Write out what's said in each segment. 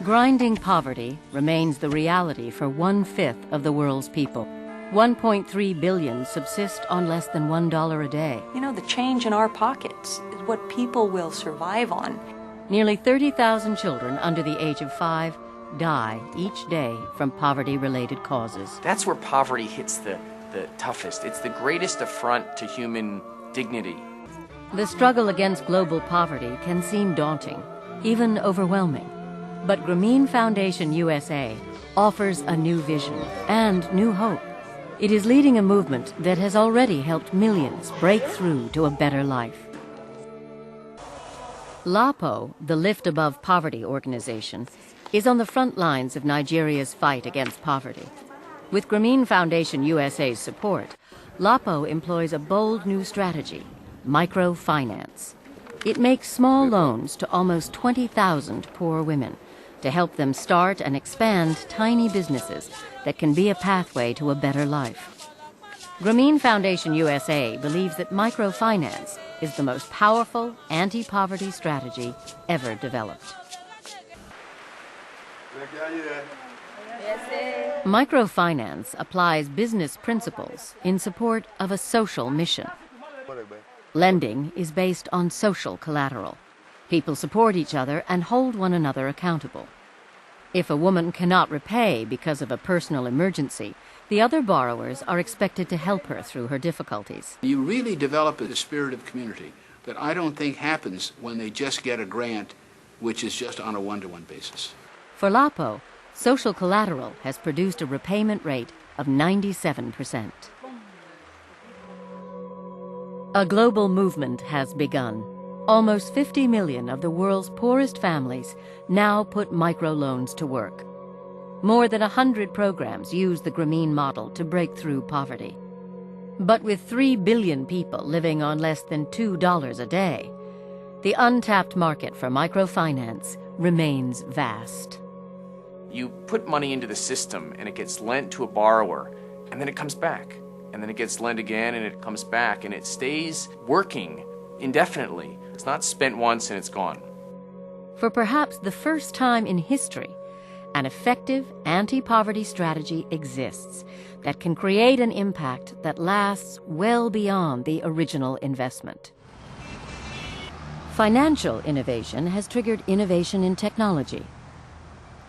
Grinding poverty remains the reality for 1/5 of the world's people. 1.3 billion subsist on less than $1 a day. You know, the change in our pockets is what people will survive on. Nearly 30,000 children under the age of 5 die each day from poverty-related causes. That's where poverty hits the toughest. It's the greatest affront to human dignity. The struggle against global poverty can seem daunting, even overwhelming. But Grameen Foundation USA offers a new vision and new hope. It is leading a movement that has already helped millions break through to a better life. LAPO, the Lift Above Poverty organization, is on the front lines of Nigeria's fight against poverty. With Grameen Foundation USA's support, LAPO employs a bold new strategy, microfinance. It makes small loans to almost 20,000 poor women to help them start and expand tiny businesses that can be a pathway to a better life. Grameen Foundation USA believes that microfinance is the most powerful anti-poverty strategy ever developed. Microfinance applies business principles in support of a social mission. Lending is based on social collateral. People support each other and hold one another accountable. If a woman cannot repay because of a personal emergency, the other borrowers are expected to help her through her difficulties. You really develop a spirit of community that I don't think happens when they just get a grant, which is just on a one-to-one basis. For LAPO, social collateral has produced a repayment rate of 97%. A global movement has begun. Almost 50 million of the world's poorest families now put microloans to work. More than 100 programs use the Grameen model to break through poverty. But with 3 billion people living on less than $2 a day, the untapped market for microfinance remains vast. You put money into the system and it gets lent to a borrower, and then it comes back. And then it gets lent again and it comes back, and it stays working indefinitely. It's not spent once and it's gone. For perhaps the first time in history, an effective anti-poverty strategy exists that can create an impact that lasts well beyond the original investment. Financial innovation has triggered innovation in technology.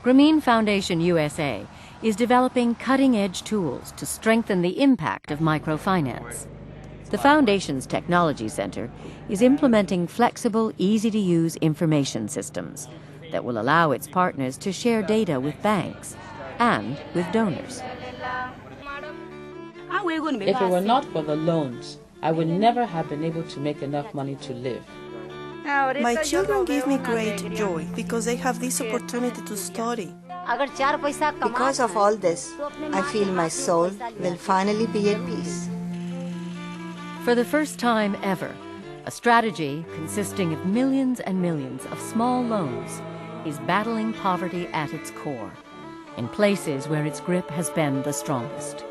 Grameen Foundation USA is developing cutting-edge tools to strengthen the impact of microfinance. The Foundation's Technology Center is implementing flexible, easy-to-use information systems that will allow its partners to share data with banks and with donors. If it were not for the loans, I would never have been able to make enough money to live. My children give me great joy because they have this opportunity to study. Because of all this, I feel my soul will finally be at peace. For the first time ever, a strategy consisting of millions and millions of small loans is battling poverty at its core, in places where its grip has been the strongest.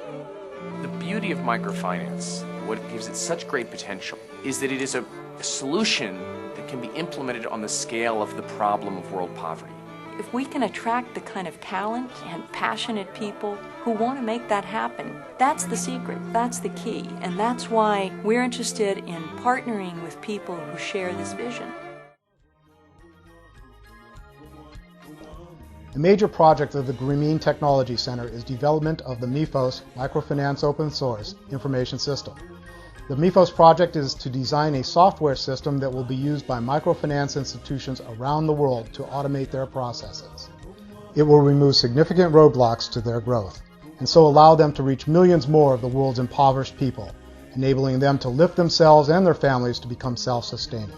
The beauty of microfinance, what gives it such great potential, is that it is a solution that can be implemented on the scale of the problem of world poverty. If we can attract the kind of talent and passionate people who want to make that happen, that's the secret, that's the key, and that's why we're interested in partnering with people who share this vision. The major project of the Grameen Technology Center is development of the MIFOS Microfinance Open Source Information System. The MIFOS project is to design a software system that will be used by microfinance institutions around the world to automate their processes. It will remove significant roadblocks to their growth, and so allow them to reach millions more of the world's impoverished people, enabling them to lift themselves and their families to become self-sustaining.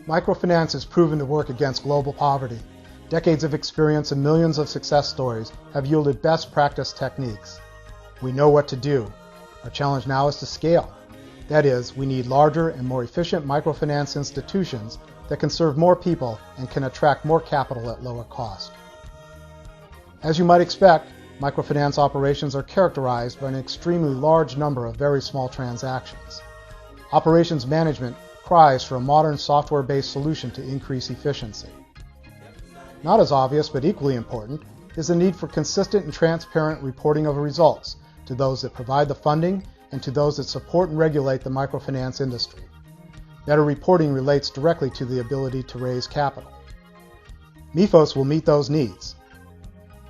Microfinance has proven to work against global poverty. Decades of experience and millions of success stories have yielded best practice techniques. We know what to do. Our challenge now is to scale. That is, we need larger and more efficient microfinance institutions that can serve more people and can attract more capital at lower cost. As you might expect, microfinance operations are characterized by an extremely large number of very small transactions. Operations management cries for a modern software-based solution to increase efficiency. Not as obvious, but equally important, is the need for consistent and transparent reporting of results to those that provide the funding and to those that support and regulate the microfinance industry. Better reporting relates directly to the ability to raise capital. MIFOS will meet those needs.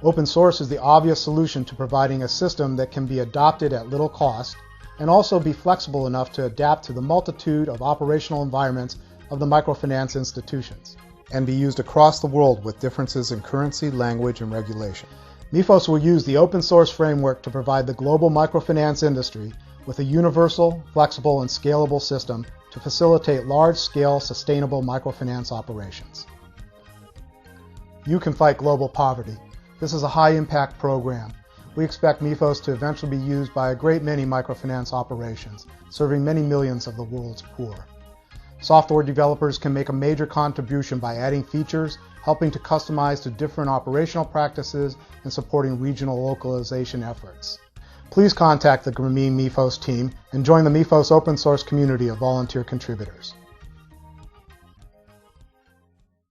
Open source is the obvious solution to providing a system that can be adopted at little cost and also be flexible enough to adapt to the multitude of operational environments of the microfinance institutions and be used across the world with differences in currency, language, and regulation. MIFOS will use the open source framework to provide the global microfinance industry with a universal, flexible, and scalable system to facilitate large-scale, sustainable microfinance operations. You can fight global poverty. This is a high-impact program. We expect MIFOS to eventually be used by a great many microfinance operations, serving many millions of the world's poor. Software developers can make a major contribution by adding features, helping to customize to different operational practices, and supporting regional localization efforts. Please contact the Grameen MIFOS team and join the MIFOS open source community of volunteer contributors.